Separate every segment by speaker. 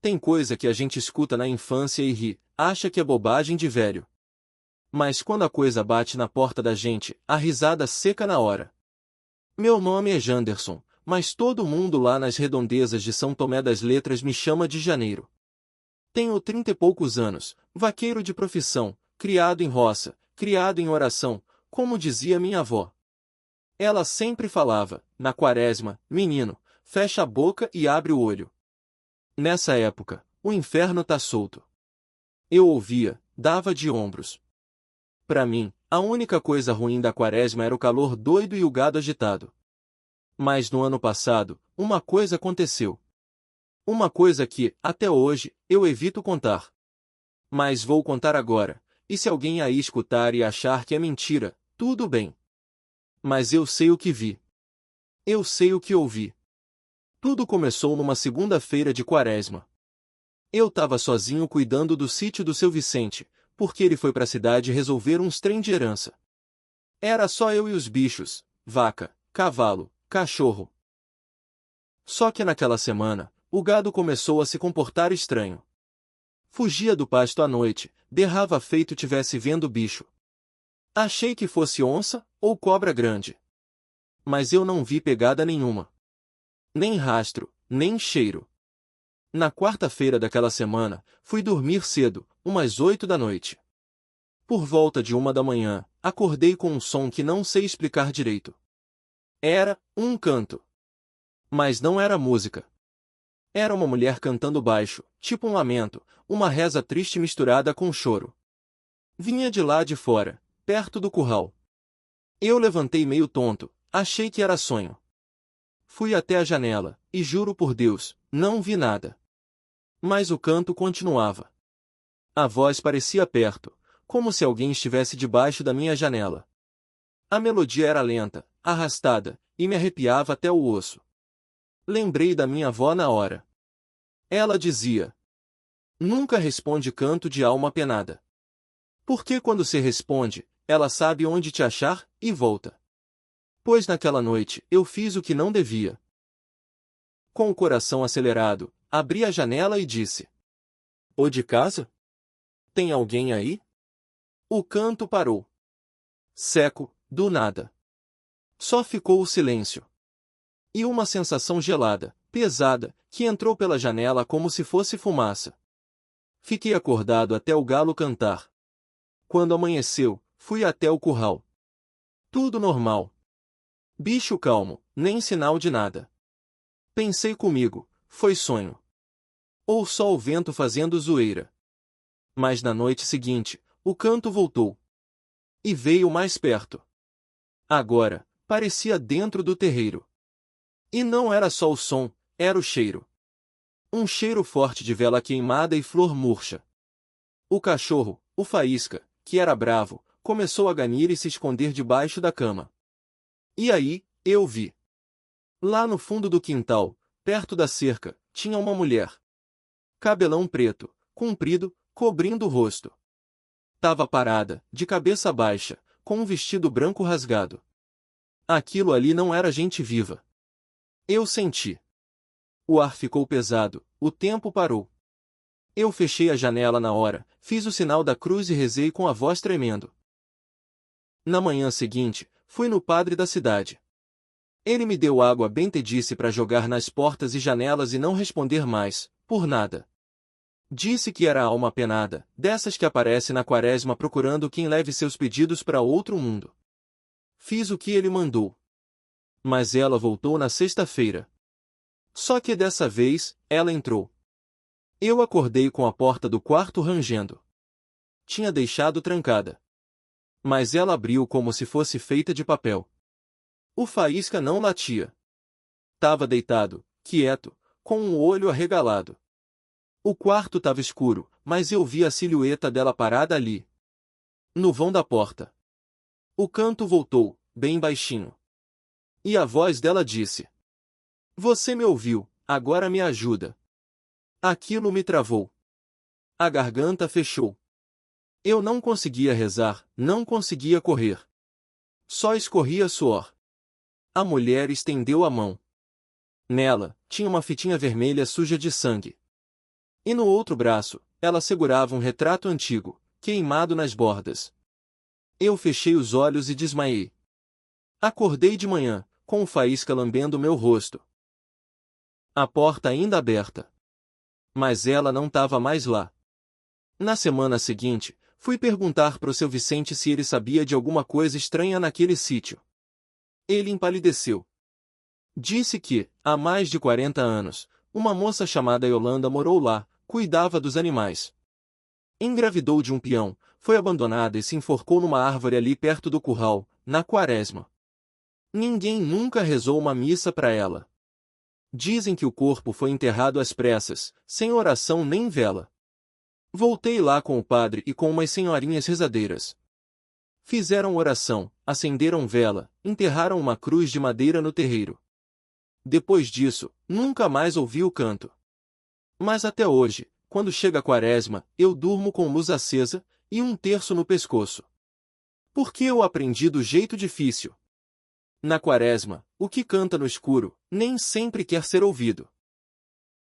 Speaker 1: Tem coisa que a gente escuta na infância e ri, acha que é bobagem de velho. Mas quando a coisa bate na porta da gente, a risada seca na hora. Meu nome é Janderson, mas todo mundo lá nas redondezas de São Tomé das Letras me chama de Janeiro. Tenho 30 e poucos anos, vaqueiro de profissão, criado em roça, criado em oração, como dizia minha avó. Ela sempre falava, na quaresma, menino, fecha a boca e abre o olho. Nessa época, o inferno tá solto. Eu ouvia, dava de ombros. Para mim, a única coisa ruim da quaresma era o calor doido e o gado agitado. Mas no ano passado, uma coisa aconteceu. Uma coisa que, até hoje, eu evito contar. Mas vou contar agora, e se alguém aí escutar e achar que é mentira, tudo bem. Mas eu sei o que vi. Eu sei o que ouvi. Tudo começou numa segunda-feira de quaresma. Eu tava sozinho cuidando do sítio do seu Vicente, porque ele foi pra cidade resolver uns trem de herança. Era só eu e os bichos, vaca, cavalo, cachorro. Só que naquela semana, o gado começou a se comportar estranho. Fugia do pasto à noite, berrava feito tivesse vendo bicho. Achei que fosse onça ou cobra grande. Mas eu não vi pegada nenhuma. Nem rastro, nem cheiro. Na quarta-feira daquela semana, fui dormir cedo, umas 8 da noite. Por volta de 1 da manhã, acordei com um som que não sei explicar direito. Era um canto. Mas não era música. Era uma mulher cantando baixo, tipo um lamento, uma reza triste misturada com choro. Vinha de lá de fora, perto do curral. Eu levantei meio tonto, achei que era sonho. Fui até a janela, e juro por Deus, não vi nada. Mas o canto continuava. A voz parecia perto, como se alguém estivesse debaixo da minha janela. A melodia era lenta, arrastada, e me arrepiava até o osso. Lembrei da minha avó na hora. Ela dizia: nunca responde canto de alma penada. Porque quando se responde, ela sabe onde te achar, e volta. Pois naquela noite, eu fiz o que não devia. Com o coração acelerado, abri a janela e disse: ô de casa? Tem alguém aí? O canto parou. Seco, do nada. Só ficou o silêncio. E uma sensação gelada, pesada, que entrou pela janela como se fosse fumaça. Fiquei acordado até o galo cantar. Quando amanheceu, fui até o curral. Tudo normal. Bicho calmo, nem sinal de nada. Pensei comigo, foi sonho. Ou só o vento fazendo zoeira. Mas na noite seguinte, o canto voltou. E veio mais perto. Agora, parecia dentro do terreiro. E não era só o som, era o cheiro. Um cheiro forte de vela queimada e flor murcha. O cachorro, o Faísca, que era bravo, começou a ganir e se esconder debaixo da cama. E aí, eu vi. Lá no fundo do quintal, perto da cerca, tinha uma mulher. Cabelão preto, comprido, cobrindo o rosto. Tava parada, de cabeça baixa, com um vestido branco rasgado. Aquilo ali não era gente viva. Eu senti. O ar ficou pesado, o tempo parou. Eu fechei a janela na hora, fiz o sinal da cruz e rezei com a voz tremendo. Na manhã seguinte, fui no padre da cidade. Ele me deu água benta e disse para jogar nas portas e janelas e não responder mais, por nada. Disse que era alma penada, dessas que aparece na quaresma procurando quem leve seus pedidos para outro mundo. Fiz o que ele mandou. Mas ela voltou na sexta-feira. Só que dessa vez, ela entrou. Eu acordei com a porta do quarto rangendo. Tinha deixado trancada. Mas ela abriu como se fosse feita de papel. O Faísca não latia. Tava deitado, quieto, com um olho arregalado. O quarto tava escuro, mas eu vi a silhueta dela parada ali. No vão da porta. O canto voltou, bem baixinho. E a voz dela disse: você me ouviu, agora me ajuda. Aquilo me travou. A garganta fechou. Eu não conseguia rezar, não conseguia correr. Só escorria suor. A mulher estendeu a mão. Nela, tinha uma fitinha vermelha suja de sangue. E no outro braço, ela segurava um retrato antigo, queimado nas bordas. Eu fechei os olhos e desmaiei. Acordei de manhã, com o faísca lambendo meu rosto. A porta ainda aberta. Mas ela não estava mais lá. Na semana seguinte, fui perguntar pro seu Vicente se ele sabia de alguma coisa estranha naquele sítio. Ele empalideceu. Disse que, há mais de 40 anos, uma moça chamada Yolanda morou lá, cuidava dos animais. Engravidou de um peão, foi abandonada e se enforcou numa árvore ali perto do curral, na Quaresma. Ninguém nunca rezou uma missa para ela. Dizem que o corpo foi enterrado às pressas, sem oração nem vela. Voltei lá com o padre e com umas senhorinhas rezadeiras. Fizeram oração, acenderam vela, enterraram uma cruz de madeira no terreiro. Depois disso, nunca mais ouvi o canto. Mas até hoje, quando chega a Quaresma, eu durmo com luz acesa e um terço no pescoço. Porque eu aprendi do jeito difícil. Na Quaresma, o que canta no escuro, nem sempre quer ser ouvido.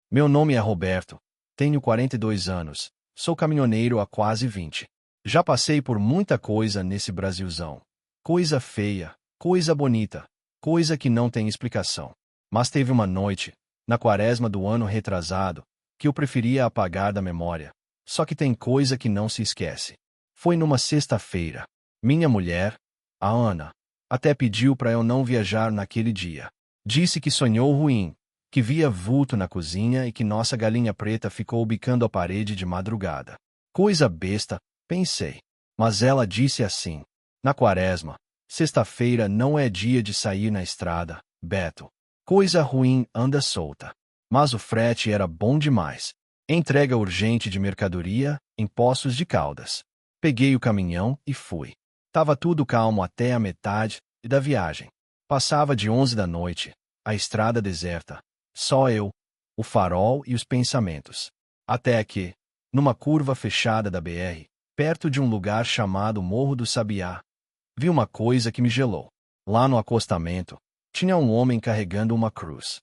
Speaker 2: Meu nome é Roberto, tenho 42 anos, sou caminhoneiro há quase 20. Já passei por muita coisa nesse Brasilzão. Coisa feia, coisa bonita, coisa que não tem explicação. Mas teve uma noite, na Quaresma do ano retrasado, que eu preferia apagar da memória. Só que tem coisa que não se esquece. Foi numa sexta-feira. Minha mulher, a Ana, até pediu para eu não viajar naquele dia. Disse que sonhou ruim, que via vulto na cozinha e que nossa galinha preta ficou bicando a parede de madrugada. Coisa besta, pensei. Mas ela disse assim: na Quaresma, sexta-feira não é dia de sair na estrada, Beto. Coisa ruim anda solta. Mas o frete era bom demais. Entrega urgente de mercadoria, em Poços de Caldas. Peguei o caminhão e fui. Tava tudo calmo até a metade da viagem. Passava de 11 da noite, a estrada deserta. Só eu, o farol e os pensamentos. Até que, numa curva fechada da BR, perto de um lugar chamado Morro do Sabiá, vi uma coisa que me gelou. Lá no acostamento, tinha um homem carregando uma cruz.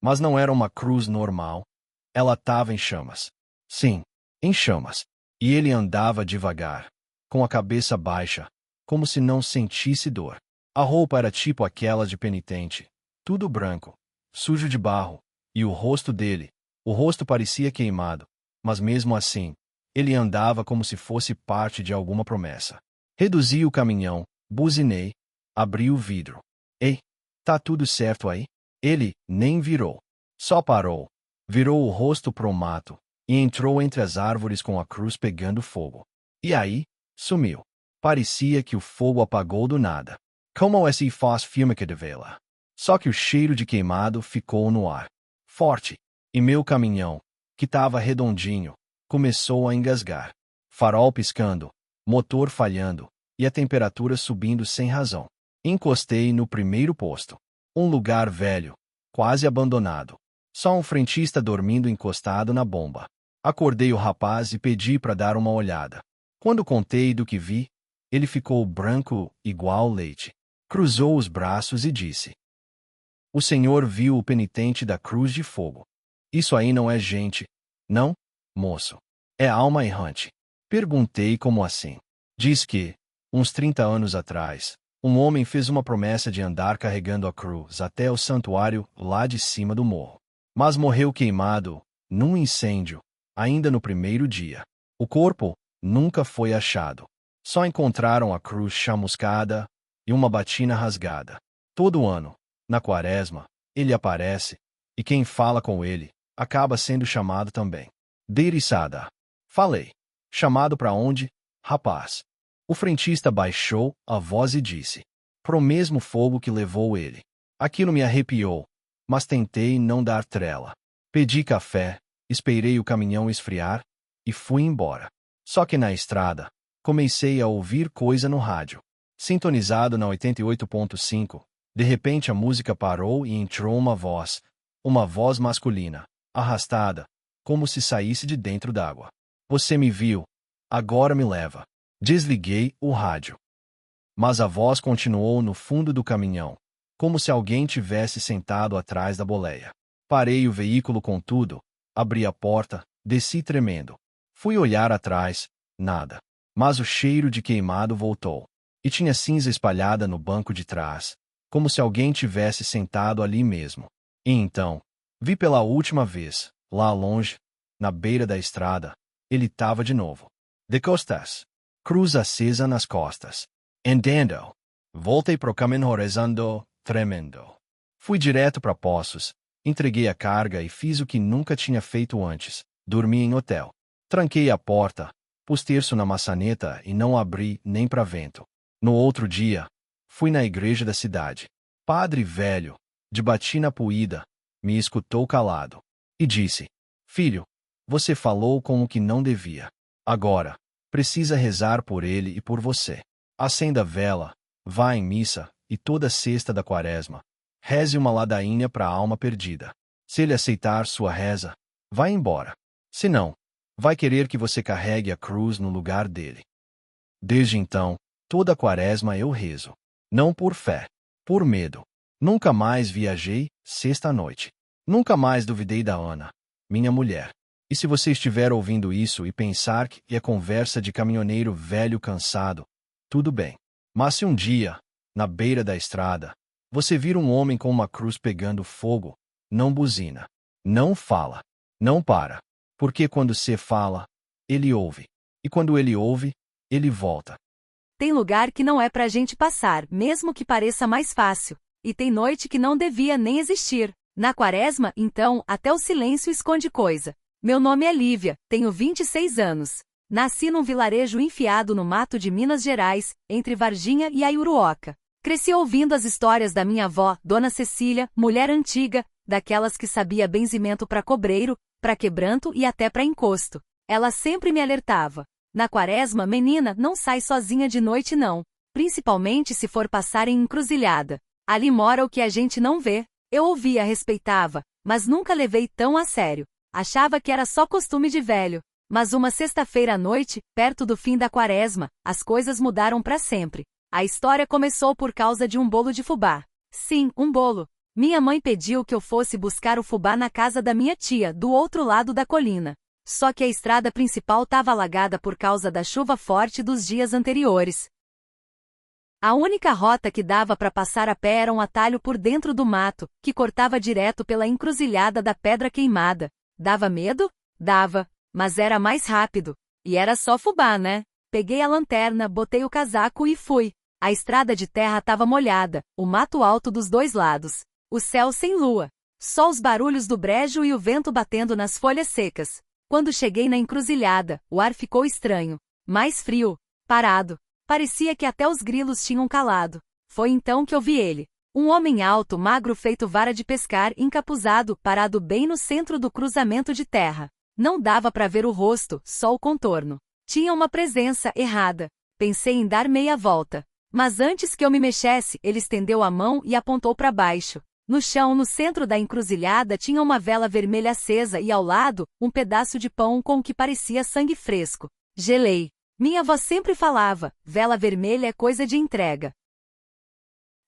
Speaker 2: Mas não era uma cruz normal. Ela estava em chamas. Sim, em chamas. E ele andava devagar, com a cabeça baixa, como se não sentisse dor. A roupa era tipo aquela de penitente, tudo branco, sujo de barro, e o rosto dele, o rosto parecia queimado, mas mesmo assim, ele andava como se fosse parte de alguma promessa. Reduzi o caminhão, buzinei, abri o vidro. Ei, tá tudo certo aí? Ele nem virou. Só parou, virou o rosto pro mato, e entrou entre as árvores com a cruz pegando fogo. E aí, sumiu. Parecia que o fogo apagou do nada. Como se faz fímica de vela. Só que o cheiro de queimado ficou no ar. Forte. E meu caminhão, que tava redondinho, começou a engasgar. Farol piscando, motor falhando, e a temperatura subindo sem razão. Encostei no primeiro posto. Um lugar velho, quase abandonado. Só um frentista dormindo encostado na bomba. Acordei o rapaz e pedi para dar uma olhada. Quando contei do que vi, ele ficou branco igual leite. Cruzou os braços e disse: o senhor viu o penitente da cruz de fogo. Isso aí não é gente, não, moço. É alma errante. Perguntei como assim. Diz que, uns 30 anos atrás, um homem fez uma promessa de andar carregando a cruz até o santuário lá de cima do morro. Mas morreu queimado, num incêndio, ainda no primeiro dia. O corpo nunca foi achado. Só encontraram a cruz chamuscada e uma batina rasgada. Todo ano, na Quaresma, ele aparece, e quem fala com ele, acaba sendo chamado também. Deiriçada. Falei. Chamado para onde, rapaz? O frentista baixou a voz e disse: pro mesmo fogo que levou ele. Aquilo me arrepiou, mas tentei não dar trela. Pedi café, esperei o caminhão esfriar, e fui embora. Só que na estrada, comecei a ouvir coisa no rádio. Sintonizado na 88.5, de repente a música parou e entrou uma voz masculina, arrastada, como se saísse de dentro d'água. Você me viu, agora me leva. Desliguei o rádio. Mas a voz continuou no fundo do caminhão, como se alguém tivesse sentado atrás da boleia. Parei o veículo com tudo, abri a porta, Desci tremendo. Fui olhar atrás, nada. Mas o cheiro de queimado voltou. E tinha cinza espalhada no banco de trás, como se alguém tivesse sentado ali mesmo. E então, vi pela última vez, lá longe, na beira da estrada, ele estava de novo. De costas. Cruz acesa nas costas. Andando. Voltei pro caminho rezando, tremendo. Fui direto para Poços, entreguei a carga e fiz o que nunca tinha feito antes. Dormi em hotel. Tranquei a porta, pus terço na maçaneta e não abri nem para vento. No outro dia, fui na igreja da cidade. Padre velho, de batina puída, me escutou calado e disse: Filho, você falou com o que não devia. Agora, precisa rezar por ele e por você. Acenda a vela, vá em missa e toda sexta da quaresma, reze uma ladainha para a alma perdida. Se ele aceitar sua reza, vai embora. Se não, vai querer que você carregue a cruz no lugar dele. Desde então, toda a quaresma eu rezo. Não por fé, por medo. Nunca mais viajei, sexta-noite. Nunca mais duvidei da Ana, minha mulher. E se você estiver ouvindo isso e pensar que é conversa de caminhoneiro velho cansado, tudo bem. Mas se um dia, na beira da estrada, você vir um homem com uma cruz pegando fogo, não buzina, não fala, não para. Porque quando você fala, ele ouve. E quando ele ouve, ele volta.
Speaker 3: Tem lugar que não é pra gente passar, mesmo que pareça mais fácil. E tem noite que não devia nem existir. Na quaresma, então, até o silêncio esconde coisa. Meu nome é Lívia, tenho 26 anos. Nasci num vilarejo enfiado no mato de Minas Gerais, entre Varginha e Aiuruoca. Cresci ouvindo as histórias da minha avó, Dona Cecília, mulher antiga, daquelas que sabia benzimento pra cobreiro, pra quebranto e até pra encosto. Ela sempre me alertava. Na quaresma, menina, não sai sozinha de noite não. Principalmente se for passar em encruzilhada. Ali mora o que a gente não vê. Eu ouvia, respeitava, mas nunca levei tão a sério. Achava que era só costume de velho. Mas uma sexta-feira à noite, perto do fim da quaresma, as coisas mudaram para sempre. A história começou por causa de um bolo de fubá. Sim, um bolo. Minha mãe pediu que eu fosse buscar o fubá na casa da minha tia, do outro lado da colina. Só que a estrada principal estava alagada por causa da chuva forte dos dias anteriores. A única rota que dava para passar a pé era um atalho por dentro do mato, que cortava direto pela encruzilhada da Pedra Queimada. Dava medo? Dava, mas era mais rápido. E era só fubá, né? Peguei a lanterna, botei o casaco e fui. A estrada de terra estava molhada, o mato alto dos dois lados. O céu sem lua. Só os barulhos do brejo e o vento batendo nas folhas secas. Quando cheguei na encruzilhada, o ar ficou estranho. Mais frio. Parado. Parecia que até os grilos tinham calado. Foi então que eu vi ele. Um homem alto, magro feito vara de pescar, encapuzado, parado bem no centro do cruzamento de terra. Não dava para ver o rosto, só o contorno. Tinha uma presença errada. Pensei em dar meia volta. Mas antes que eu me mexesse, ele estendeu a mão e apontou para baixo. No chão, no centro da encruzilhada, tinha uma vela vermelha acesa e ao lado, um pedaço de pão com o que parecia sangue fresco. Gelei. Minha avó sempre falava, vela vermelha é coisa de entrega.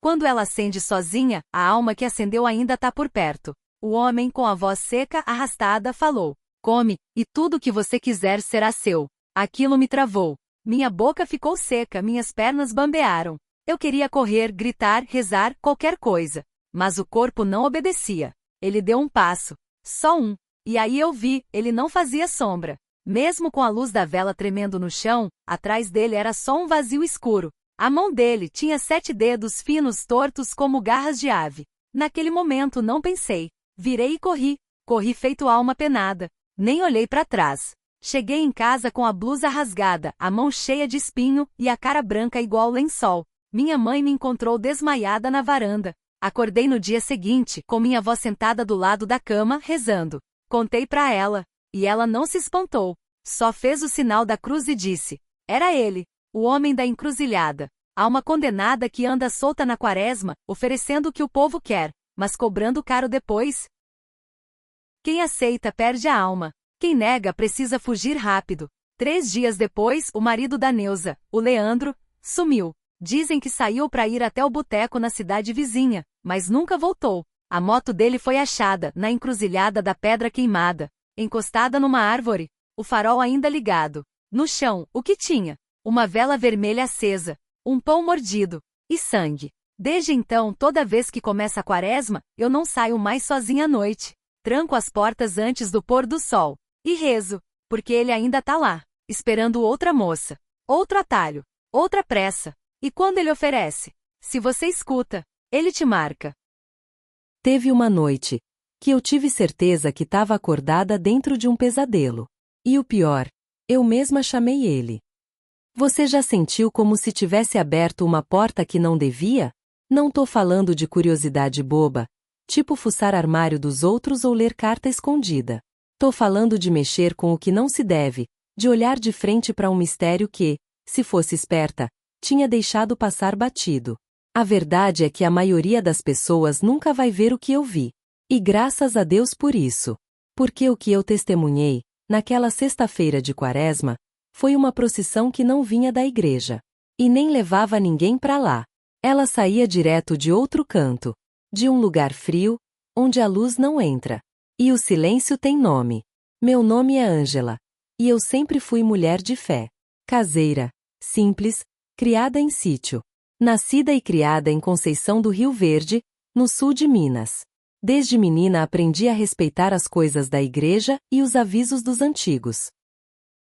Speaker 3: Quando ela acende sozinha, a alma que acendeu ainda tá por perto. O homem, com a voz seca, arrastada, falou: come, e tudo que você quiser será seu. Aquilo me travou. Minha boca ficou seca, minhas pernas bambearam. Eu queria correr, gritar, rezar, qualquer coisa. Mas o corpo não obedecia. Ele deu um passo. Só um. E aí eu vi, ele não fazia sombra. Mesmo com a luz da vela tremendo no chão, atrás dele era só um vazio escuro. A mão dele tinha 7 dedos finos tortos como garras de ave. Naquele momento não pensei. Virei e corri. Corri feito alma penada. Nem olhei para trás. Cheguei em casa com a blusa rasgada, a mão cheia de espinho e a cara branca igual lençol. Minha mãe me encontrou desmaiada na varanda. Acordei no dia seguinte, com minha avó sentada do lado da cama, rezando. Contei para ela. E ela não se espantou. Só fez o sinal da cruz e disse: era ele, o homem da encruzilhada. Alma condenada que anda solta na quaresma, oferecendo o que o povo quer, mas cobrando caro depois. Quem aceita perde a alma. Quem nega precisa fugir rápido. 3 dias depois, o marido da Neuza, o Leandro, sumiu. Dizem que saiu para ir até o boteco na cidade vizinha, mas nunca voltou. A moto dele foi achada, na encruzilhada da Pedra Queimada. encostada numa árvore, o farol ainda ligado. No chão, o que tinha? Uma vela vermelha acesa, um pão mordido e sangue. Desde então, toda vez que começa a quaresma, eu não saio mais sozinha à noite. Tranco as portas antes do pôr do sol e rezo, porque ele ainda tá lá, esperando outra moça, outro atalho, outra pressa. E quando ele oferece? Se você escuta, ele te marca.
Speaker 4: Teve uma noite que eu tive certeza que estava acordada dentro de um pesadelo. E o pior, eu mesma chamei ele. Você já sentiu como se tivesse aberto uma porta que não devia? Não tô falando de curiosidade boba, tipo fuçar armário dos outros ou ler carta escondida. Tô falando de mexer com o que não se deve, de olhar de frente para um mistério que, se fosse esperta, tinha deixado passar batido. A verdade é que a maioria das pessoas nunca vai ver o que eu vi. E graças a Deus por isso. Porque o que eu testemunhei, naquela sexta-feira de quaresma, foi uma procissão que não vinha da igreja. E nem levava ninguém para lá. Ela saía direto de outro canto. De um lugar frio, onde a luz não entra. E o silêncio tem nome. Meu nome é Ângela. E eu sempre fui mulher de fé. Caseira, simples, criada em sítio. Nascida e criada em Conceição do Rio Verde, no sul de Minas. Desde menina aprendi a respeitar as coisas da igreja e os avisos dos antigos.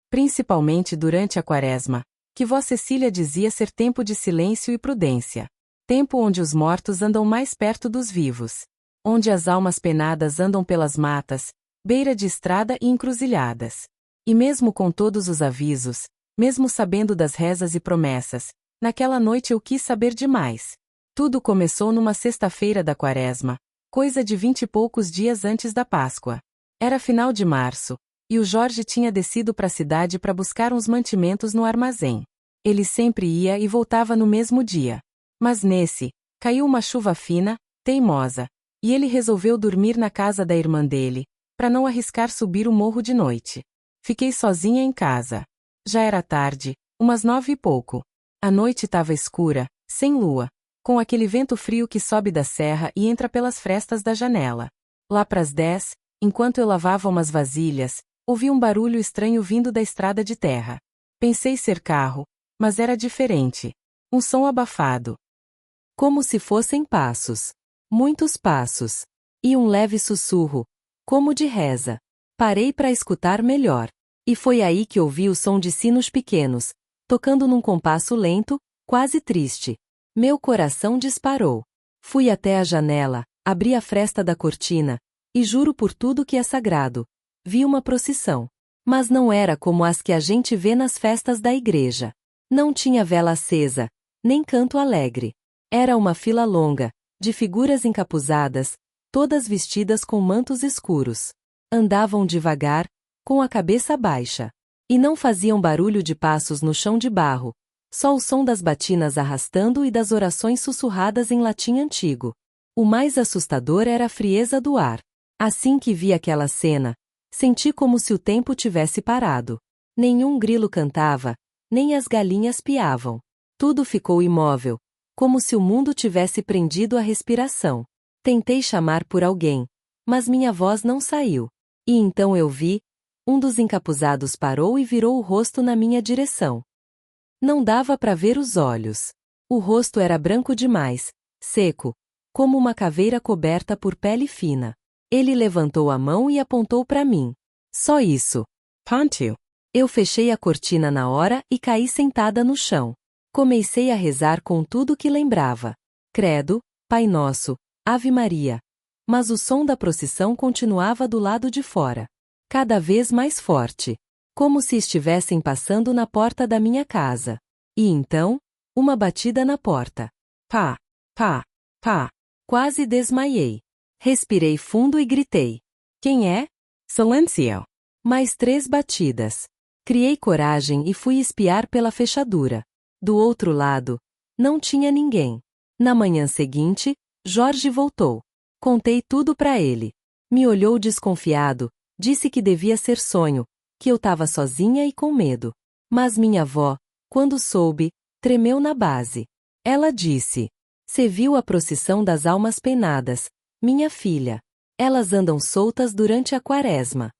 Speaker 4: Principalmente durante a quaresma, que Vó Cecília dizia ser tempo de silêncio e prudência. Tempo onde os mortos andam mais perto dos vivos. Onde as almas penadas andam pelas matas, beira de estrada e encruzilhadas. E mesmo com todos os avisos, mesmo sabendo das rezas e promessas, naquela noite eu quis saber demais. Tudo começou numa sexta-feira da quaresma, coisa de 20 e poucos dias antes da Páscoa. Era final de março, e o Jorge tinha descido para a cidade para buscar uns mantimentos no armazém. Ele sempre ia e voltava no mesmo dia. Mas nesse, caiu uma chuva fina, teimosa, e ele resolveu dormir na casa da irmã dele, para não arriscar subir o morro de noite. Fiquei sozinha em casa. Já era tarde, umas 9 e pouco. A noite estava escura, sem lua, com aquele vento frio que sobe da serra e entra pelas frestas da janela. Lá pras 10, enquanto eu lavava umas vasilhas, ouvi um barulho estranho vindo da estrada de terra. Pensei ser carro, mas era diferente. Um som abafado. Como se fossem passos. Muitos passos. E um leve sussurro, como de reza. Parei para escutar melhor. E foi aí que ouvi o som de sinos pequenos, tocando num compasso lento, quase triste. Meu coração disparou. Fui até a janela, abri a fresta da cortina, e juro por tudo que é sagrado. Vi uma procissão. Mas não era como as que a gente vê nas festas da igreja. Não tinha vela acesa, nem canto alegre. Era uma fila longa, de figuras encapuzadas, todas vestidas com mantos escuros. Andavam devagar, com a cabeça baixa. E não faziam barulho de passos no chão de barro, só o som das batinas arrastando e das orações sussurradas em latim antigo. O mais assustador era a frieza do ar. Assim que vi aquela cena, senti como se o tempo tivesse parado. Nenhum grilo cantava, nem as galinhas piavam. Tudo ficou imóvel, como se o mundo tivesse prendido a respiração. Tentei chamar por alguém, mas minha voz não saiu. E então eu vi, um dos encapuzados parou e virou o rosto na minha direção. Não dava para ver os olhos. O rosto era branco demais, seco, como uma caveira coberta por pele fina. Ele levantou a mão e apontou para mim. Só isso. Ponto. Eu fechei a cortina na hora e caí sentada no chão. Comecei a rezar com tudo que lembrava. Credo, Pai Nosso, Ave Maria. Mas o som da procissão continuava do lado de fora. Cada vez mais forte. Como se estivessem passando na porta da minha casa. E então, uma batida na porta. Pá, pá, pá. Quase desmaiei. Respirei fundo e gritei. Quem é? Silêncio. Mais 3 batidas. Criei coragem e fui espiar pela fechadura. Do outro lado, não tinha ninguém. Na manhã seguinte, Jorge voltou. Contei tudo para ele. Me olhou desconfiado, disse que devia ser sonho, que eu estava sozinha e com medo. Mas minha avó, quando soube, tremeu na base. Ela disse: "Cê viu a procissão das almas penadas, minha filha. Elas andam soltas durante a quaresma."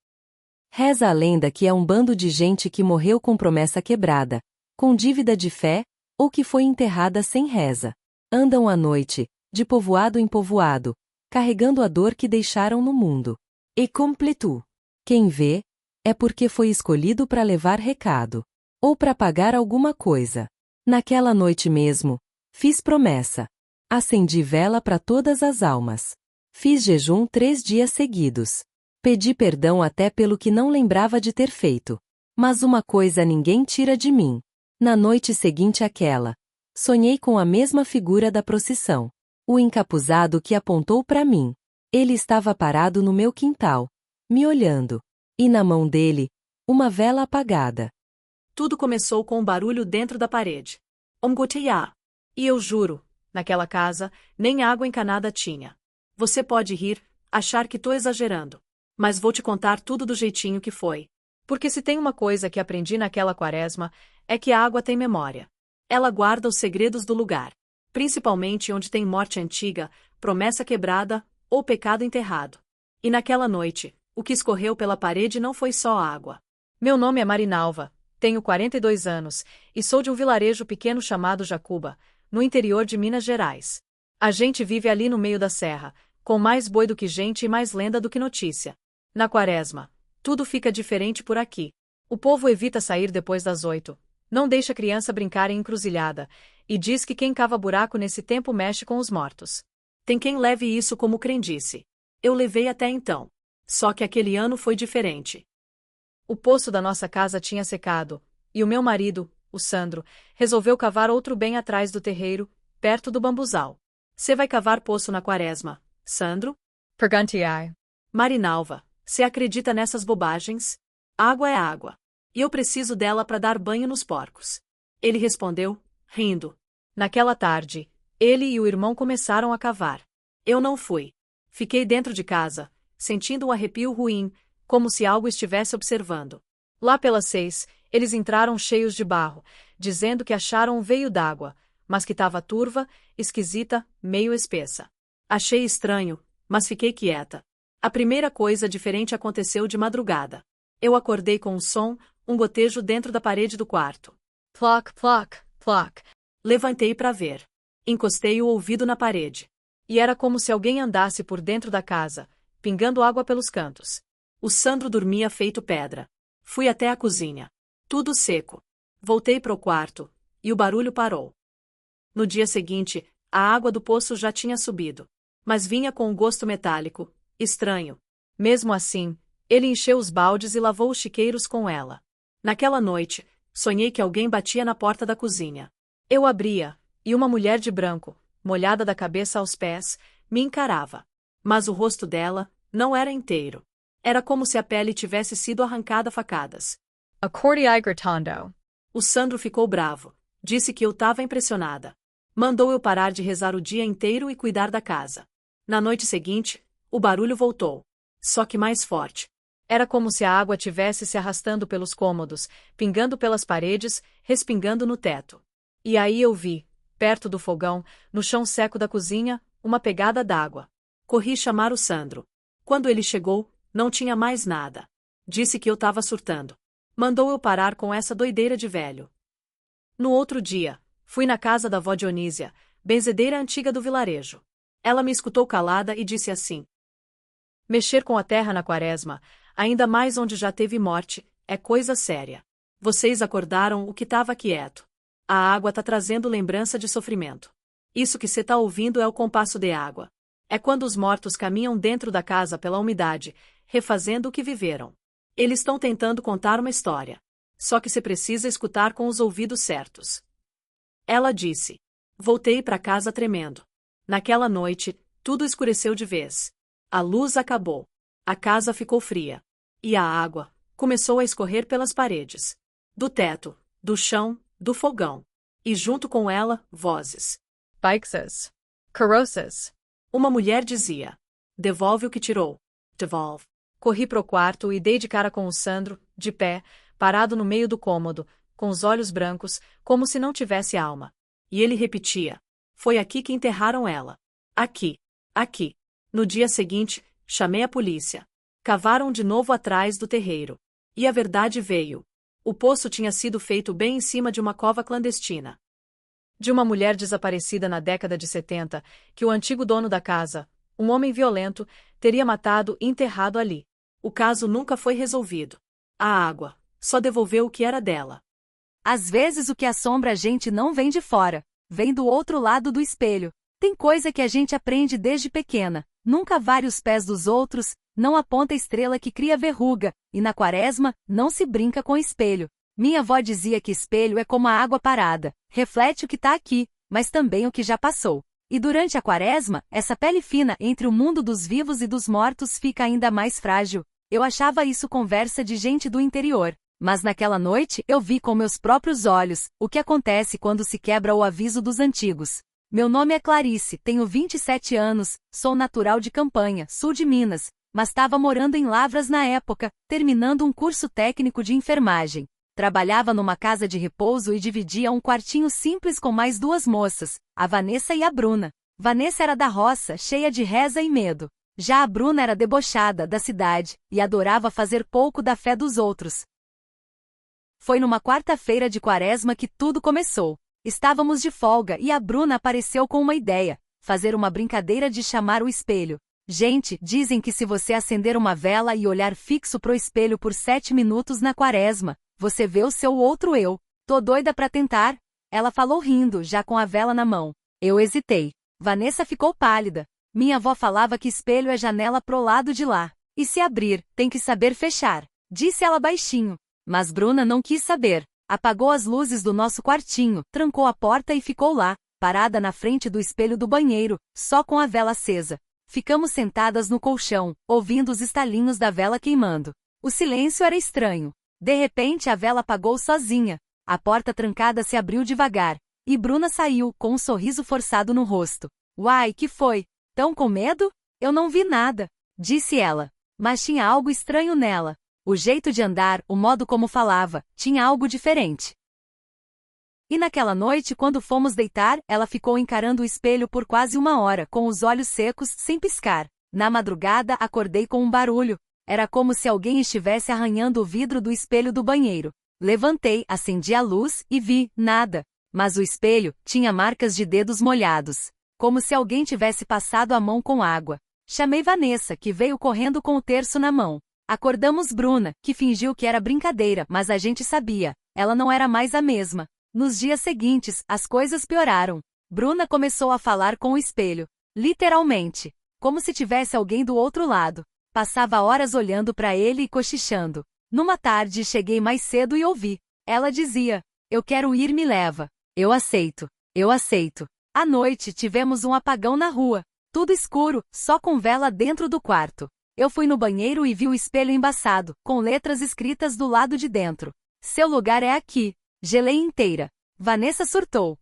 Speaker 4: Reza a lenda que é um bando de gente que morreu com promessa quebrada, com dívida de fé, ou que foi enterrada sem reza. Andam à noite, de povoado em povoado, carregando a dor que deixaram no mundo. E completou. Quem vê, é porque foi escolhido para levar recado. Ou para pagar alguma coisa. Naquela noite mesmo, fiz promessa. Acendi vela para todas as almas. Fiz jejum 3 dias seguidos. Pedi perdão até pelo que não lembrava de ter feito. Mas uma coisa ninguém tira de mim. Na noite seguinte àquela, sonhei com a mesma figura da procissão. O encapuzado que apontou para mim. Ele estava parado no meu quintal, me olhando. E na mão dele, uma vela apagada.
Speaker 5: Tudo começou com um barulho dentro da parede. Omgoteia. E eu juro, naquela casa, nem água encanada tinha. Você pode rir, achar que tô exagerando. Mas vou te contar tudo do jeitinho que foi. Porque se tem uma coisa que aprendi naquela quaresma, é que a água tem memória. Ela guarda os segredos do lugar. Principalmente onde tem morte antiga, promessa quebrada, ou pecado enterrado. E naquela noite, o que escorreu pela parede não foi só água. Meu nome é Marinalva, tenho 42 anos, e sou de um vilarejo pequeno chamado Jacuba, no interior de Minas Gerais. A gente vive ali no meio da serra, com mais boi do que gente e mais lenda do que notícia. Na quaresma, tudo fica diferente por aqui. O povo evita sair depois das 8, não deixa criança brincar em encruzilhada, e diz que quem cava buraco nesse tempo mexe com os mortos. Tem quem leve isso como crendice. Eu levei até então. Só que aquele ano foi diferente. O poço da nossa casa tinha secado, e o meu marido, o Sandro, resolveu cavar outro bem atrás do terreiro, perto do bambuzal. Cê vai cavar poço na quaresma, Sandro? Perguntei. Marinalva, cê acredita nessas bobagens? Água é água. E eu preciso dela para dar banho nos porcos. Ele respondeu, rindo. Naquela tarde, ele e o irmão começaram a cavar. Eu não fui. Fiquei dentro de casa, sentindo um arrepio ruim, como se algo estivesse observando. Lá pelas 6, eles entraram cheios de barro, dizendo que acharam um veio d'água, mas que estava turva, esquisita, meio espessa. Achei estranho, mas fiquei quieta. A primeira coisa diferente aconteceu de madrugada. Eu acordei com um som, um gotejo dentro da parede do quarto. Ploc, ploc, ploc. Levantei para ver. Encostei o ouvido na parede. E era como se alguém andasse por dentro da casa, pingando água pelos cantos. O Sandro dormia feito pedra. Fui até a cozinha. Tudo seco. Voltei para o quarto, e o barulho parou. No dia seguinte, a água do poço já tinha subido. Mas vinha com um gosto metálico, estranho. Mesmo assim, ele encheu os baldes e lavou os chiqueiros com ela. Naquela noite, sonhei que alguém batia na porta da cozinha. Eu abria, e uma mulher de branco, molhada da cabeça aos pés, me encarava. Mas o rosto dela não era inteiro. Era como se a pele tivesse sido arrancada a facadas. Acordei gritando. O Sandro ficou bravo. Disse que eu estava impressionada. Mandou eu parar de rezar o dia inteiro e cuidar da casa. Na noite seguinte, o barulho voltou. Só que mais forte. Era como se a água tivesse se arrastando pelos cômodos, pingando pelas paredes, respingando no teto. E aí eu vi, perto do fogão, no chão seco da cozinha, uma pegada d'água. Corri chamar o Sandro. Quando ele chegou, não tinha mais nada. Disse que eu estava surtando. Mandou eu parar com essa doideira de velho. No outro dia, fui na casa da vó Dionísia, benzedeira antiga do vilarejo. Ela me escutou calada e disse assim: mexer com a terra na quaresma, ainda mais onde já teve morte, é coisa séria. Vocês acordaram o que estava quieto. A água tá trazendo lembrança de sofrimento. Isso que cê tá ouvindo é o compasso de água. É quando os mortos caminham dentro da casa pela umidade, refazendo o que viveram. Eles estão tentando contar uma história. Só que cê precisa escutar com os ouvidos certos. Ela disse. Voltei para casa tremendo. Naquela noite, tudo escureceu de vez. A luz acabou. A casa ficou fria. E a água começou a escorrer pelas paredes. Do teto, do chão, do fogão. E junto com ela, vozes. Baixas. Carroças. Uma mulher dizia. Devolve o que tirou. Devolve. Corri pro quarto e dei de cara com o Sandro, de pé, parado no meio do cômodo, com os olhos brancos, como se não tivesse alma. E ele repetia. Foi aqui que enterraram ela. Aqui. Aqui. No dia seguinte, chamei a polícia. Cavaram de novo atrás do terreiro. E a verdade veio. O poço tinha sido feito bem em cima de uma cova clandestina. De uma mulher desaparecida na década de 70, que o antigo dono da casa, um homem violento, teria matado e enterrado ali. O caso nunca foi resolvido. A água só devolveu o que era dela.
Speaker 3: Às vezes o que assombra a gente não vem de fora, vem do outro lado do espelho. Tem coisa que a gente aprende desde pequena. Nunca vare os pés dos outros, não aponta estrela que cria verruga, e na quaresma, não se brinca com espelho. Minha avó dizia que espelho é como a água parada, reflete o que está aqui, mas também o que já passou. E durante a quaresma, essa pele fina entre o mundo dos vivos e dos mortos fica ainda mais frágil. Eu achava isso conversa de gente do interior. Mas naquela noite eu vi com meus próprios olhos o que acontece quando se quebra o aviso dos antigos. Meu nome é Clarice, tenho 27 anos, sou natural de Campanha, sul de Minas, mas estava morando em Lavras na época, terminando um curso técnico de enfermagem. Trabalhava numa casa de repouso e dividia um quartinho simples com mais duas moças, a Vanessa e a Bruna. Vanessa era da roça, cheia de reza e medo. Já a Bruna era debochada, da cidade, e adorava fazer pouco da fé dos outros. Foi numa quarta-feira de quaresma que tudo começou. Estávamos de folga e a Bruna apareceu com uma ideia, fazer uma brincadeira de chamar o espelho. Gente, dizem que se você acender uma vela e olhar fixo pro espelho por 7 minutos na quaresma, você vê o seu outro eu. Tô doida pra tentar? Ela falou rindo, já com a vela na mão. Eu hesitei. Vanessa ficou pálida. Minha avó falava que espelho é janela pro lado de lá. E se abrir, tem que saber fechar. Disse ela baixinho. Mas Bruna não quis saber. Apagou as luzes do nosso quartinho, trancou a porta e ficou lá, parada na frente do espelho do banheiro, só com a vela acesa. Ficamos sentadas no colchão, ouvindo os estalinhos da vela queimando. O silêncio era estranho. De repente a vela apagou sozinha. A porta trancada se abriu devagar. E Bruna saiu, com um sorriso forçado no rosto. Uai, que foi? Tão com medo? Eu não vi nada, disse ela. Mas tinha algo estranho nela. O jeito de andar, o modo como falava, tinha algo diferente. E naquela noite, quando fomos deitar, ela ficou encarando o espelho por quase 1 hora, com os olhos secos, sem piscar. Na madrugada, acordei com um barulho. Era como se alguém estivesse arranhando o vidro do espelho do banheiro. Levantei, acendi a luz e vi, nada. Mas o espelho tinha marcas de dedos molhados, como se alguém tivesse passado a mão com água. Chamei Vanessa, que veio correndo com o terço na mão. Acordamos Bruna, que fingiu que era brincadeira, mas a gente sabia, ela não era mais a mesma. Nos dias seguintes, as coisas pioraram. Bruna começou a falar com o espelho. Literalmente. Como se tivesse alguém do outro lado. Passava horas olhando para ele e cochichando. Numa tarde cheguei mais cedo e ouvi. Ela dizia, eu quero ir, me leva. Eu aceito. Eu aceito. À noite tivemos um apagão na rua. Tudo escuro, só com vela dentro do quarto. Eu fui no banheiro e vi o espelho embaçado, com letras escritas do lado de dentro. Seu lugar é aqui. Gelei inteira. Vanessa surtou.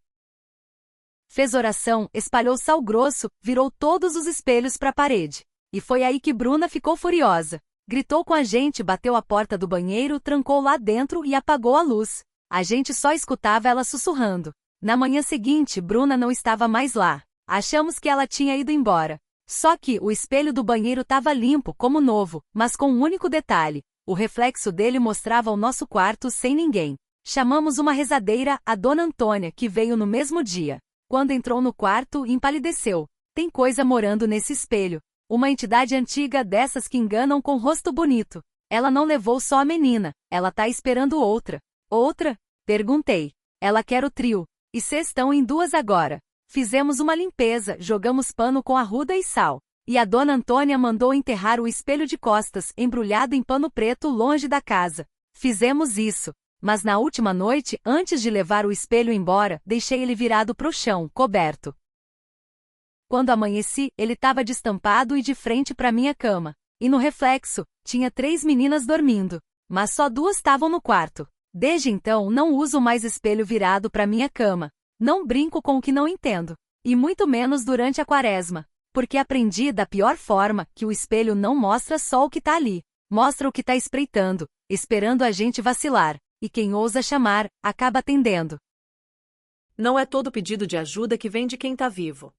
Speaker 3: Fez oração, espalhou sal grosso, virou todos os espelhos para a parede. E foi aí que Bruna ficou furiosa. Gritou com a gente, bateu a porta do banheiro, trancou lá dentro e apagou a luz. A gente só escutava ela sussurrando. Na manhã seguinte, Bruna não estava mais lá. Achamos que ela tinha ido embora. Só que o espelho do banheiro estava limpo, como novo, mas com um único detalhe. O reflexo dele mostrava o nosso quarto sem ninguém. Chamamos uma rezadeira, a Dona Antônia, que veio no mesmo dia. Quando entrou no quarto, empalideceu. Tem coisa morando nesse espelho. Uma entidade antiga dessas que enganam com rosto bonito. Ela não levou só a menina, ela tá esperando outra. Outra? Perguntei. Ela quer o trio. E cês estão em 2 agora. Fizemos uma limpeza, jogamos pano com arruda e sal. E a Dona Antônia mandou enterrar o espelho de costas, embrulhado em pano preto longe da casa. Fizemos isso. Mas na última noite, antes de levar o espelho embora, deixei ele virado pro chão, coberto. Quando amanheci, ele estava destampado e de frente para minha cama. E no reflexo, tinha 3 meninas dormindo. Mas só 2 estavam no quarto. Desde então não uso mais espelho virado para minha cama. Não brinco com o que não entendo. E muito menos durante a quaresma. Porque aprendi da pior forma que o espelho não mostra só o que tá ali. Mostra o que tá espreitando, esperando a gente vacilar. E quem ousa chamar, acaba atendendo.
Speaker 5: Não é todo pedido de ajuda que vem de quem tá vivo.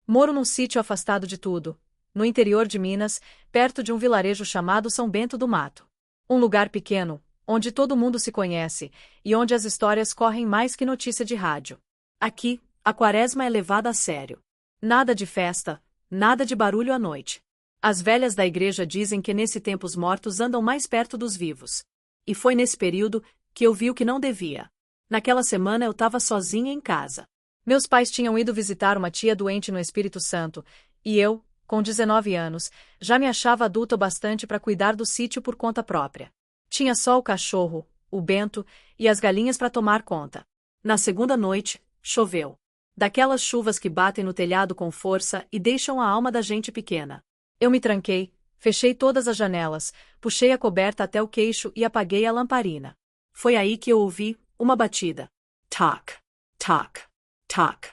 Speaker 5: Moro num sítio afastado de tudo. no interior de Minas, perto de um vilarejo chamado São Bento do Mato. Um lugar pequeno, onde todo mundo se conhece, e onde as histórias correm mais que notícia de rádio. Aqui, a quaresma é levada a sério. Nada de festa, nada de barulho à noite. As velhas da igreja dizem que nesse tempo os mortos andam mais perto dos vivos. E foi nesse período que eu vi o que não devia. Naquela semana eu estava sozinha em casa. Meus pais tinham ido visitar uma tia doente no Espírito Santo, e eu, com 19 anos, já me achava adulta o bastante para cuidar do sítio por conta própria. Tinha só o cachorro, o Bento, e as galinhas para tomar conta. Na segunda noite, choveu. Daquelas chuvas que batem no telhado com força e deixam a alma da gente pequena. Eu me tranquei, fechei todas as janelas, puxei a coberta até o queixo e apaguei a lamparina. Foi aí que eu ouvi uma batida. Toc, toc, toc.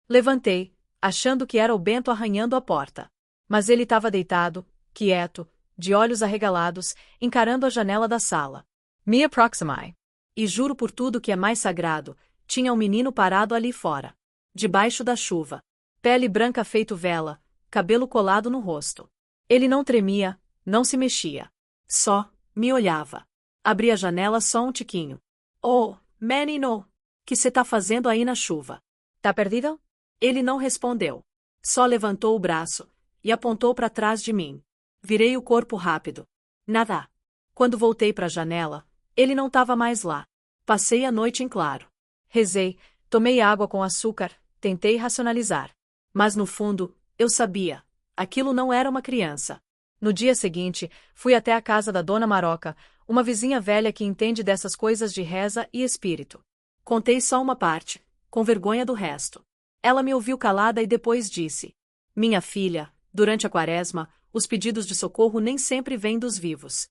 Speaker 5: Levantei, achando que era o Bento arranhando a porta. Mas ele estava deitado, quieto, de olhos arregalados, encarando a janela da sala. Me aproximai. E juro por tudo que é mais sagrado, tinha um menino parado ali fora. Debaixo da chuva. Pele branca feito vela, cabelo colado no rosto. Ele não tremia, não se mexia. Só me olhava. Abri a janela só um tiquinho. Oh, menino! Que cê tá fazendo aí na chuva? Tá perdido? Ele não respondeu. Só levantou o braço e apontou para trás de mim. Virei o corpo rápido. Nada. Quando voltei para a janela, ele não estava mais lá. Passei a noite em claro. Rezei, tomei água com açúcar, tentei racionalizar. Mas no fundo, eu sabia. Aquilo não era uma criança. No dia seguinte, fui até a casa da Dona Maroca, uma vizinha velha que entende dessas coisas de reza e espírito. Contei só uma parte, com vergonha do resto. Ela me ouviu calada e depois disse: Minha filha, durante a quaresma, os pedidos de socorro nem sempre vêm dos vivos.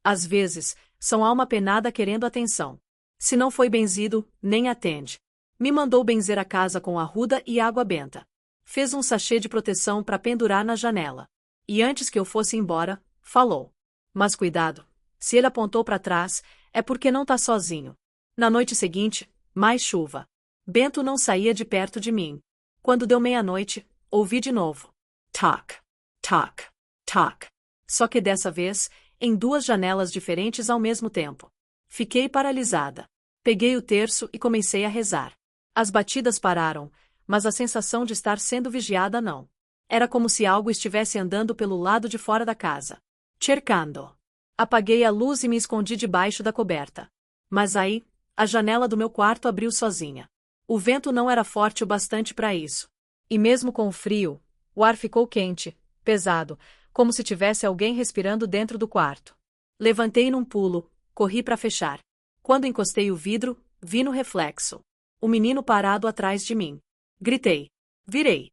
Speaker 5: Às vezes, são alma penada querendo atenção. Se não foi benzido, nem atende. Me mandou benzer a casa com arruda e água benta. Fez um sachê de proteção para pendurar na janela. E antes que eu fosse embora, falou: Mas cuidado, se ele apontou para trás, é porque não tá sozinho. Na noite seguinte, mais chuva. Bento não saía de perto de mim. Quando deu meia-noite, ouvi de novo. Toc, toc, toc. Só que dessa vez, em duas janelas diferentes ao mesmo tempo. Fiquei paralisada. Peguei o terço e comecei a rezar. As batidas pararam, mas a sensação de estar sendo vigiada não. Era como se algo estivesse andando pelo lado de fora da casa. Cercando. Apaguei a luz e me escondi debaixo da coberta. Mas aí, a janela do meu quarto abriu sozinha. O vento não era forte o bastante para isso. E mesmo com o frio, o ar ficou quente, pesado, como se tivesse alguém respirando dentro do quarto. Levantei num pulo, corri para fechar. Quando encostei o vidro, vi no reflexo o menino parado atrás de mim. Gritei. Virei.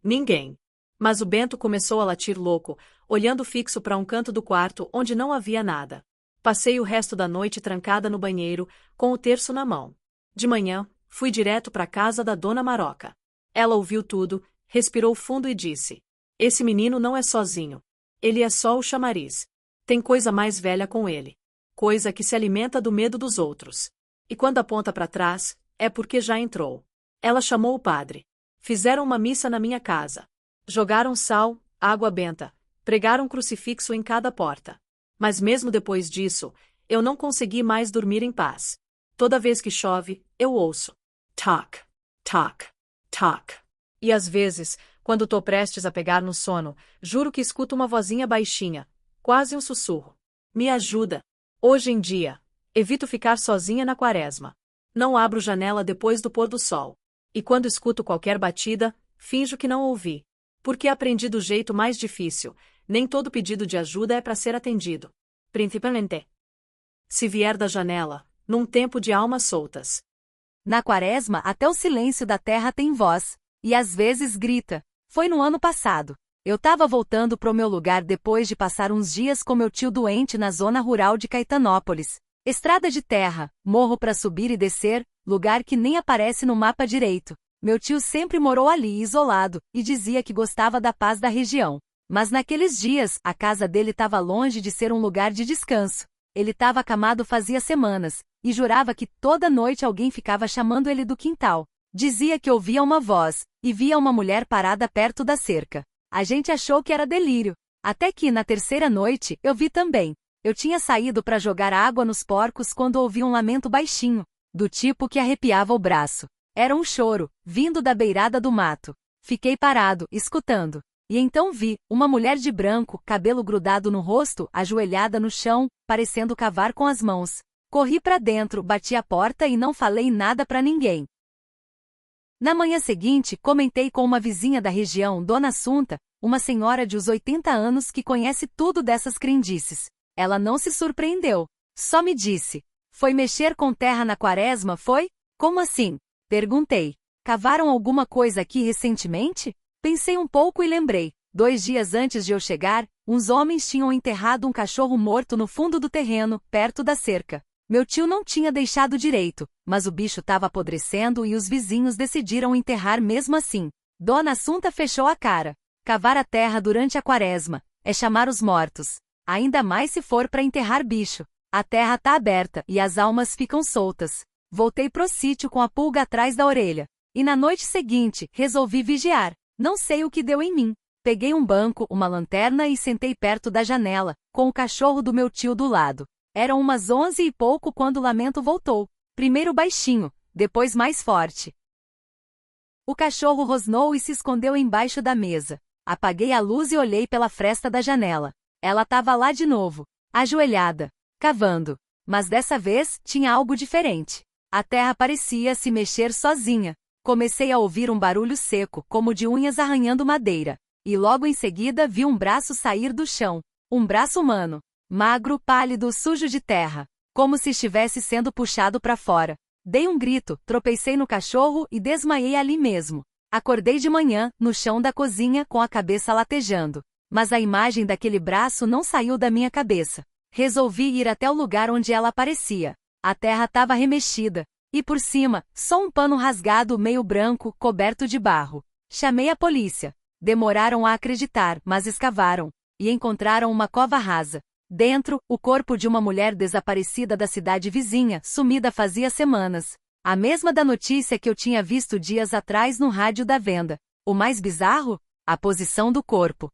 Speaker 5: Ninguém. Mas o Bento começou a latir louco, olhando fixo para um canto do quarto onde não havia nada. Passei o resto da noite trancada no banheiro, com o terço na mão. De manhã, fui direto para a casa da Dona Maroca. Ela ouviu tudo, respirou fundo e disse: Esse menino não é sozinho. Ele é só o chamariz. Tem coisa mais velha com ele. Coisa que se alimenta do medo dos outros. E quando aponta para trás, é porque já entrou. Ela chamou o padre. Fizeram uma missa na minha casa. Jogaram sal, água benta, pregaram um crucifixo em cada porta. Mas mesmo depois disso, eu não consegui mais dormir em paz. Toda vez que chove, eu ouço. Toc, toc, toc. E às vezes, quando tô prestes a pegar no sono, juro que escuto uma vozinha baixinha, quase um sussurro. Me ajuda. Hoje em dia, evito ficar sozinha na quaresma. Não abro janela depois do pôr do sol. E quando escuto qualquer batida, finjo que não ouvi. Porque aprendi do jeito mais difícil. Nem todo pedido de ajuda é para ser atendido. Principalmente se vier da janela, num tempo de almas soltas.
Speaker 3: Na quaresma, até o silêncio da terra tem voz. E às vezes grita. Foi no ano passado. Eu tava voltando pro meu lugar depois de passar uns dias com meu tio doente na zona rural de Caetanópolis. Estrada de terra, morro para subir e descer, lugar que nem aparece no mapa direito. Meu tio sempre morou ali isolado, e dizia que gostava da paz da região. Mas naqueles dias, a casa dele estava longe de ser um lugar de descanso. Ele estava acamado fazia semanas, e jurava que toda noite alguém ficava chamando ele do quintal. Dizia que ouvia uma voz, e via uma mulher parada perto da cerca. A gente achou que era delírio. Até que, na terceira noite, eu vi também. Eu tinha saído para jogar água nos porcos quando ouvi um lamento baixinho, do tipo que arrepiava o braço. Era um choro, vindo da beirada do mato. Fiquei parado, escutando. E então vi uma mulher de branco, cabelo grudado no rosto, ajoelhada no chão, parecendo cavar com as mãos. Corri para dentro, bati a porta e não falei nada para ninguém. Na manhã seguinte, comentei com uma vizinha da região, Dona Assunta, uma senhora de uns 80 anos que conhece tudo dessas crendices. Ela não se surpreendeu. Só me disse: foi mexer com terra na quaresma, foi? Como assim? Perguntei. Cavaram alguma coisa aqui recentemente? Pensei um pouco e lembrei. 2 dias antes de eu chegar, uns homens tinham enterrado um cachorro morto no fundo do terreno, perto da cerca. Meu tio não tinha deixado direito, mas o bicho estava apodrecendo e os vizinhos decidiram enterrar mesmo assim. Dona Assunta fechou a cara. Cavar a terra durante a quaresma é chamar os mortos. Ainda mais se for para enterrar bicho. A terra tá aberta e as almas ficam soltas. Voltei pro sítio com a pulga atrás da orelha. E na noite seguinte, resolvi vigiar. Não sei o que deu em mim. Peguei um banco, uma lanterna e sentei perto da janela, com o cachorro do meu tio do lado. Eram umas 11 e pouco quando o lamento voltou. Primeiro baixinho, depois mais forte. O cachorro rosnou e se escondeu embaixo da mesa. Apaguei a luz e olhei pela fresta da janela. Ela estava lá de novo, ajoelhada, cavando. Mas dessa vez, tinha algo diferente. A terra parecia se mexer sozinha. Comecei a ouvir um barulho seco, como de unhas arranhando madeira. E logo em seguida vi um braço sair do chão. Um braço humano. Magro, pálido, sujo de terra. Como se estivesse sendo puxado para fora. Dei um grito, tropecei no cachorro e desmaiei ali mesmo. Acordei de manhã, no chão da cozinha, com a cabeça latejando. Mas a imagem daquele braço não saiu da minha cabeça. Resolvi ir até o lugar onde ela aparecia. A terra estava remexida. E por cima, só um pano rasgado meio branco, coberto de barro. Chamei a polícia. Demoraram a acreditar, mas escavaram. E encontraram uma cova rasa. Dentro, o corpo de uma mulher desaparecida da cidade vizinha, sumida fazia semanas. A mesma da notícia que eu tinha visto dias atrás no rádio da venda. O mais bizarro? A posição do corpo.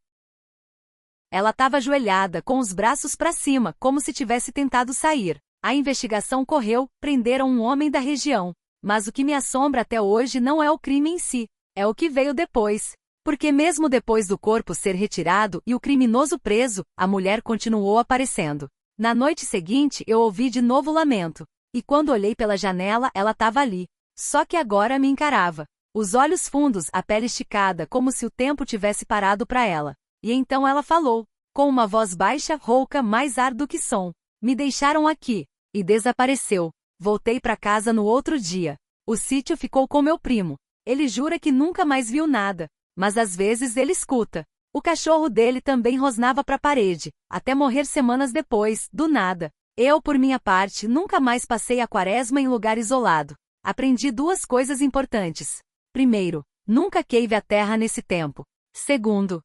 Speaker 3: Ela estava ajoelhada, com os braços para cima, como se tivesse tentado sair. A investigação correu, prenderam um homem da região. Mas o que me assombra até hoje não é o crime em si, é o que veio depois. Porque mesmo depois do corpo ser retirado e o criminoso preso, a mulher continuou aparecendo. Na noite seguinte eu ouvi de novo o lamento. E quando olhei pela janela ela estava ali. Só que agora me encarava. Os olhos fundos, a pele esticada, como se o tempo tivesse parado para ela. E então ela falou, com uma voz baixa, rouca, mais ar do que som. Me deixaram aqui. E desapareceu. Voltei para casa no outro dia. O sítio ficou com meu primo. Ele jura que nunca mais viu nada. Mas às vezes ele escuta. O cachorro dele também rosnava para a parede, até morrer semanas depois, do nada. Eu, por minha parte, nunca mais passei a quaresma em lugar isolado. Aprendi 2 coisas importantes. Primeiro, nunca queive a terra nesse tempo. Segundo,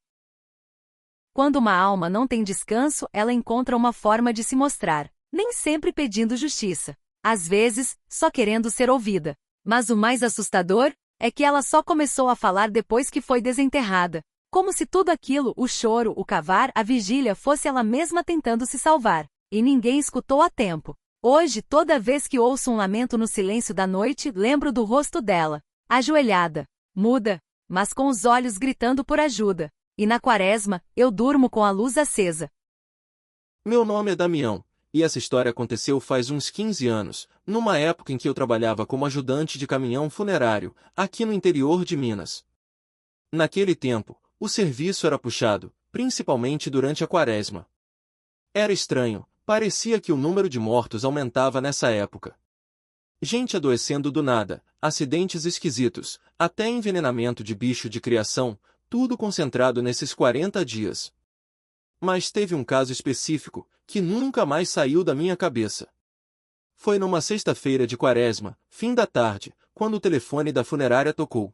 Speaker 3: quando uma alma não tem descanso, ela encontra uma forma de se mostrar, nem sempre pedindo justiça. Às vezes, só querendo ser ouvida. Mas o mais assustador é que ela só começou a falar depois que foi desenterrada. Como se tudo aquilo, o choro, o cavar, a vigília, fosse ela mesma tentando se salvar. E ninguém escutou a tempo. Hoje, toda vez que ouço um lamento no silêncio da noite, lembro do rosto dela. Ajoelhada, muda, mas com os olhos gritando por ajuda. E na quaresma, eu durmo com a luz acesa.
Speaker 1: Meu nome é Damião, e essa história aconteceu faz uns 15 anos, numa época em que eu trabalhava como ajudante de caminhão funerário, aqui no interior de Minas. Naquele tempo, o serviço era puxado, principalmente durante a quaresma. Era estranho, parecia que o número de mortos aumentava nessa época. Gente adoecendo do nada, acidentes esquisitos, até envenenamento de bicho de criação, tudo concentrado nesses 40 dias. Mas teve um caso específico, que nunca mais saiu da minha cabeça. Foi numa sexta-feira de quaresma, fim da tarde, quando o telefone da funerária tocou.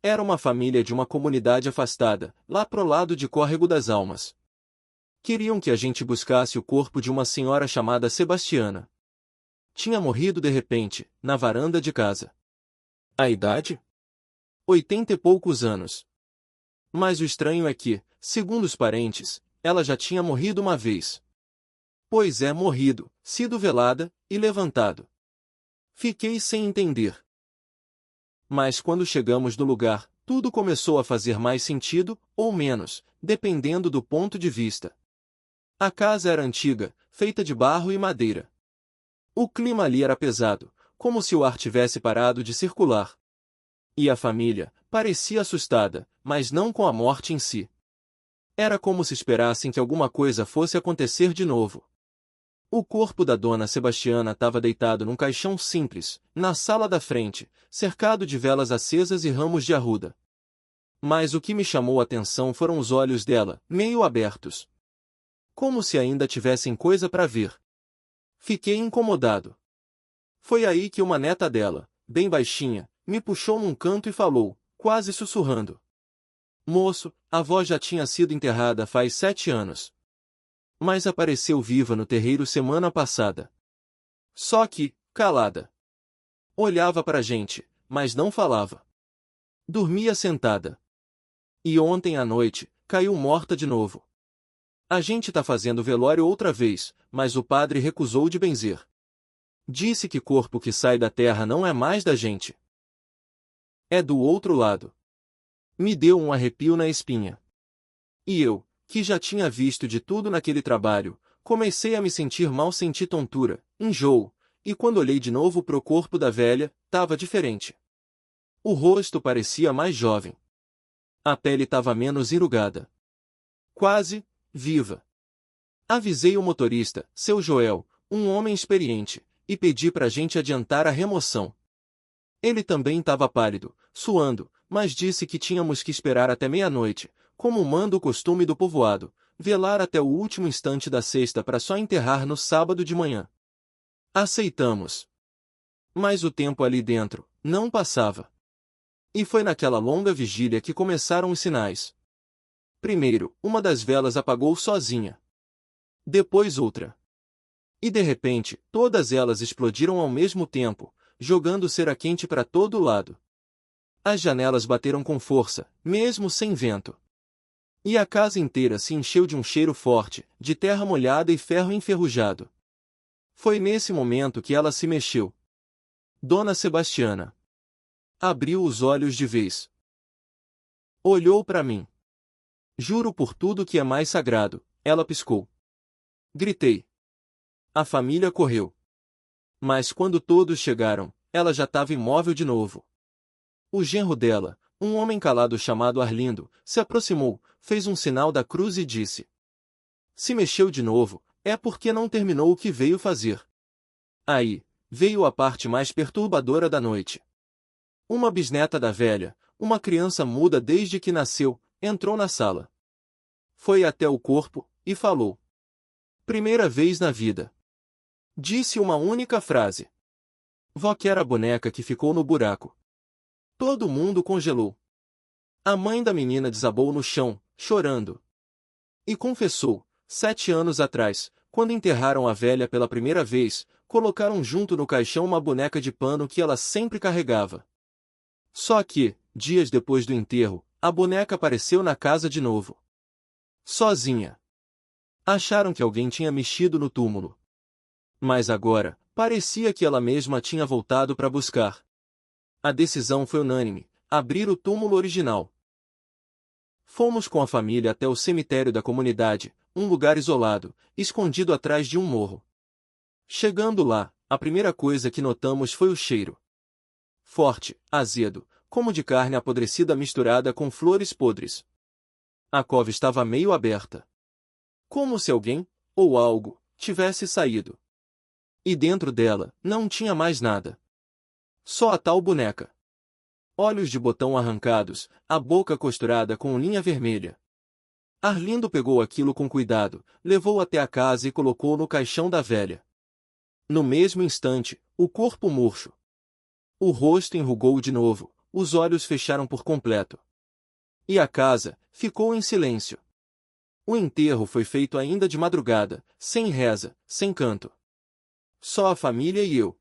Speaker 1: Era uma família de uma comunidade afastada, lá pro lado de Córrego das Almas. Queriam que a gente buscasse o corpo de uma senhora chamada Sebastiana. Tinha morrido de repente, na varanda de casa. A idade? 80 e poucos anos. Mas o estranho é que, segundo os parentes, ela já tinha morrido uma vez. Pois é, morrido, sido velada e levantado. Fiquei sem entender. Mas quando chegamos no lugar, tudo começou a fazer mais sentido, ou menos, dependendo do ponto de vista. A casa era antiga, feita de barro e madeira. O clima ali era pesado, como se o ar tivesse parado de circular. E a família parecia assustada, mas não com a morte em si. Era como se esperassem que alguma coisa fosse acontecer de novo. O corpo da dona Sebastiana estava deitado num caixão simples, na sala da frente, cercado de velas acesas e ramos de arruda. Mas o que me chamou a atenção foram os olhos dela, meio abertos. Como se ainda tivessem coisa para ver. Fiquei incomodado. Foi aí que uma neta dela, bem baixinha, me puxou num canto e falou, quase sussurrando. Moço, a avó já tinha sido enterrada faz 7 anos. Mas apareceu viva no terreiro semana passada. Só que, calada. Olhava para a gente, mas não falava. Dormia sentada. E ontem à noite, caiu morta de novo. A gente tá fazendo velório outra vez, mas o padre recusou de benzer. Disse que corpo que sai da terra não é mais da gente. É do outro lado. Me deu um arrepio na espinha. E eu, que já tinha visto de tudo naquele trabalho, comecei a me sentir mal, senti tontura, enjoo, e quando olhei de novo pro corpo da velha, tava diferente. O rosto parecia mais jovem. A pele tava menos enrugada. Quase viva. Avisei o motorista, seu Joel, um homem experiente, e pedi pra gente adiantar a remoção. Ele também estava pálido, suando, mas disse que tínhamos que esperar até meia-noite, como manda o costume do povoado, velar até o último instante da sexta para só enterrar no sábado de manhã. Aceitamos. Mas o tempo ali dentro não passava. E foi naquela longa vigília que começaram os sinais. Primeiro, uma das velas apagou sozinha. Depois outra. E de repente, todas elas explodiram ao mesmo tempo, jogando cera quente para todo lado. As janelas bateram com força, mesmo sem vento. E a casa inteira se encheu de um cheiro forte, de terra molhada e ferro enferrujado. Foi nesse momento que ela se mexeu. Dona Sebastiana abriu os olhos de vez. Olhou para mim. Juro por tudo que é mais sagrado, ela piscou. Gritei. A família correu. Mas quando todos chegaram, ela já estava imóvel de novo. O genro dela, um homem calado chamado Arlindo, se aproximou, fez um sinal da cruz e disse. Se mexeu de novo, é porque não terminou o que veio fazer. Aí, veio a parte mais perturbadora da noite. Uma bisneta da velha, uma criança muda desde que nasceu, entrou na sala. Foi até o corpo, e falou. Primeira vez na vida. Disse uma única frase. Vó quer a boneca que ficou no buraco. Todo mundo congelou. A mãe da menina desabou no chão, chorando. E confessou, 7 anos atrás, quando enterraram a velha pela primeira vez, colocaram junto no caixão uma boneca de pano que ela sempre carregava. Só que, dias depois do enterro, a boneca apareceu na casa de novo. Sozinha. Acharam que alguém tinha mexido no túmulo. Mas agora, parecia que ela mesma tinha voltado para buscar. A decisão foi unânime, abrir o túmulo original. Fomos com a família até o cemitério da comunidade, um lugar isolado, escondido atrás de um morro. Chegando lá, a primeira coisa que notamos foi o cheiro. Forte, azedo, como de carne apodrecida misturada com flores podres. A cova estava meio aberta. Como se alguém, ou algo, tivesse saído. E dentro dela, não tinha mais nada. Só a tal boneca. Olhos de botão arrancados, a boca costurada com linha vermelha. Arlindo pegou aquilo com cuidado, levou até a casa e colocou no caixão da velha. No mesmo instante, o corpo murcho. O rosto enrugou de novo, os olhos fecharam por completo. E a casa ficou em silêncio. O enterro foi feito ainda de madrugada, sem reza, sem canto. Só a família e eu.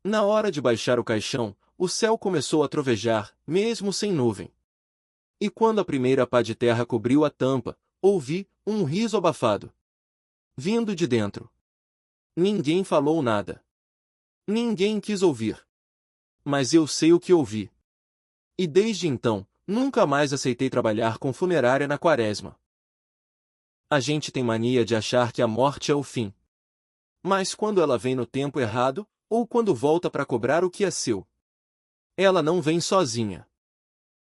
Speaker 1: Na hora de baixar o caixão, o céu começou a trovejar, mesmo sem nuvem. E quando a primeira pá de terra cobriu a tampa, ouvi um riso abafado, vindo de dentro. Ninguém falou nada. Ninguém quis ouvir. Mas eu sei o que ouvi. E desde então, nunca mais aceitei trabalhar com funerária na quaresma. A gente tem mania de achar que a morte é o fim. Mas quando ela vem no tempo errado, ou quando volta para cobrar o que é seu, ela não vem sozinha.